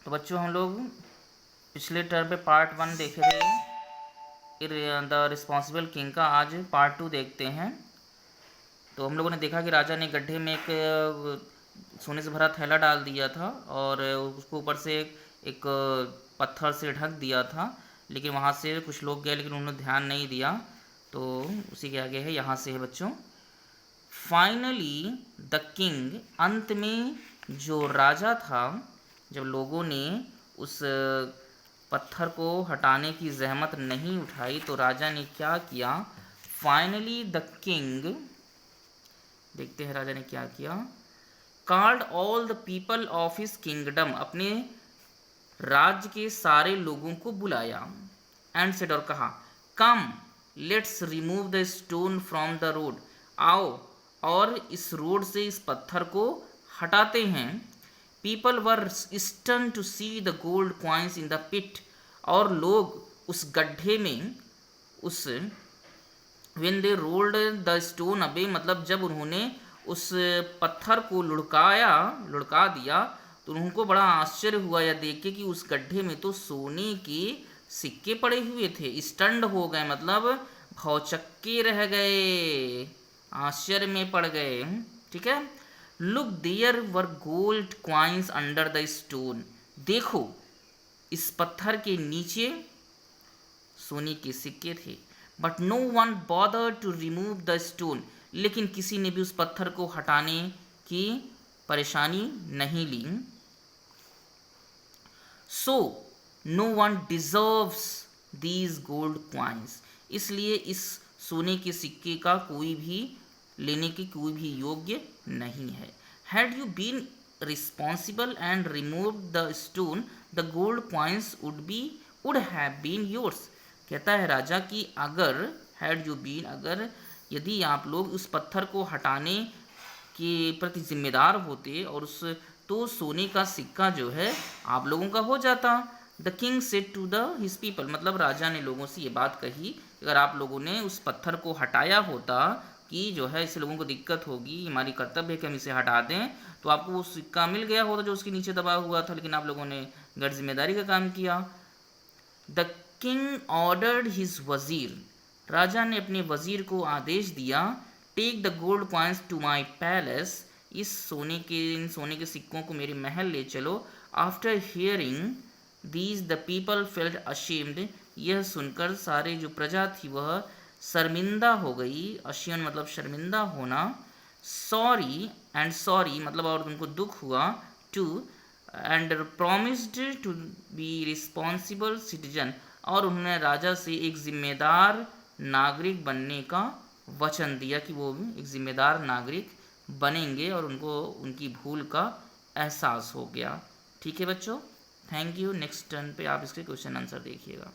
तो बच्चों हम लोग पिछले टर्म पे पार्ट 1 देखे थे द रिस्पॉन्सिबल किंग का। आज पार्ट 2 देखते हैं। तो हम लोगों ने देखा कि राजा ने गड्ढे में एक सोने से भरा थैला डाल दिया था और उसको ऊपर से एक पत्थर से ढक दिया था, लेकिन वहाँ से कुछ लोग गए लेकिन उन्होंने ध्यान नहीं दिया। तो उसी के आगे है, यहाँ से है बच्चों। फाइनली द किंग, अंत में जो राजा था, जब लोगों ने उस पत्थर को हटाने की जहमत नहीं उठाई तो राजा ने क्या किया। फाइनली द किंग, देखते हैं राजा ने क्या किया। Called all the people of his kingdom, अपने राज्य के सारे लोगों को बुलाया। एंड सेड, और कहा, come let's remove the stone from the road, आओ और इस रोड से इस पत्थर को हटाते हैं। People were stunned to see the gold coins in the pit, और लोग उस गड्ढे में उस when they rolled the stone away, मतलब जब उन्होंने उस पत्थर को लुढ़का दिया तो उनको बड़ा आश्चर्य हुआ यह देख के कि उस गड्ढे में तो सोने के सिक्के पड़े हुए थे। स्टंड हो गए, मतलब भौचक्के रह गए, आश्चर्य में पड़ गए। ठीक है। Look there were gold coins under the stone, देखो इस पत्थर के नीचे सोने के सिक्के थे। But no one bother to remove the stone, लेकिन किसी ने भी उस पत्थर को हटाने की परेशानी नहीं ली। So no one deserves these gold coins, इसलिए इस सोने के सिक्के का कोई भी लेने के कोई भी योग्य नहीं है। Had you been responsible and remove the stone, the gold coins would have been yours. कहता है राजा कि अगर हैड यू बीन, अगर यदि आप लोग उस पत्थर को हटाने के प्रति जिम्मेदार होते और उस तो सोने का सिक्का जो है आप लोगों का हो जाता। The king said to the his people, मतलब राजा ने लोगों से ये बात कही, अगर आप लोगों ने उस पत्थर को हटाया होता कि जो है इससे लोगों को दिक्कत होगी, हमारी कर्तव्य है कि हम इसे हटा दें, तो आपको वो सिक्का मिल गया होता जो उसके नीचे दबा हुआ था, लेकिन आप लोगों ने गैर जिम्मेदारी का काम किया। द किंग ऑर्डर्ड हिज वजीर, राजा ने अपने वजीर को आदेश दिया, take the gold coins to my palace, इन सोने के सिक्कों को मेरे महल ले चलो। After hearing these the people felt ashamed, यह सुनकर सारे जो प्रजा थी वह शर्मिंदा हो गई। अशेम मतलब शर्मिंदा होना। सॉरी मतलब और उनको दुख हुआ। Too and promised to be responsible citizen, और उन्होंने राजा से एक जिम्मेदार नागरिक बनने का वचन दिया कि वो एक जिम्मेदार नागरिक बनेंगे और उनको उनकी भूल का एहसास हो गया। ठीक है बच्चों, थैंक यू। नेक्स्ट टर्न पे आप इसके क्वेश्चन आंसर देखिएगा।